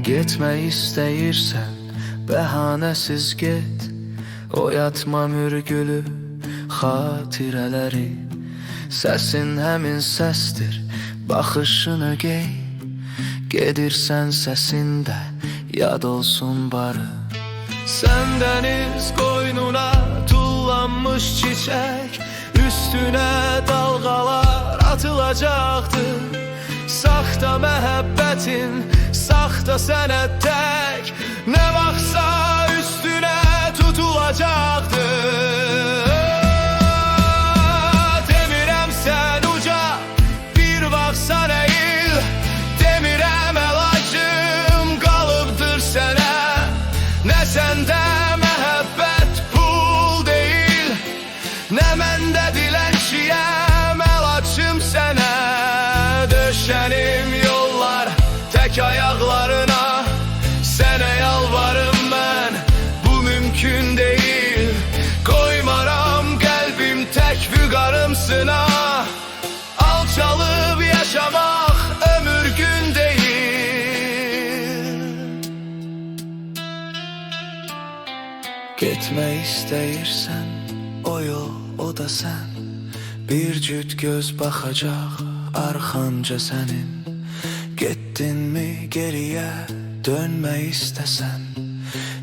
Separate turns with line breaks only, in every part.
Getmək istəyirsən, bəhanəsiz get. Oyatma mürgülü xatirələri. Səsin həmin səsdir, baxışını gey. Gedirsən səsində, yad olsun barı. Sən dəniz qoynuna tullanmış çiçək, üstünə dalğalar atılacaqdı. Saxta məhəbbətin, saxta sənə tək, nə vaxtsa üstünə tutulacaqdı. Demirəm sən uca, bir vaxtsa əyil. Demirəm əlacım qalıbdır sənə. Nə səndə məhəbbət pul deyil, nə məndə dilənçiyəm əlacım sənə. Döşənim yollar tək ayaqlarına, sənə yalvarım mən, bu mümkün deyil. Qoymaram qəlbim tək vüqarımsına. Alçalıb yaşamaq ömür gün deyil. Getmək istəyirsən, o yol, o da sən. Bir cüt göz baxacaq arxanca sənin. Getdinmi geriyə dönmək istəsən,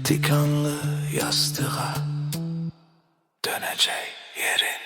tikanlı yastığa dönəcək yerin.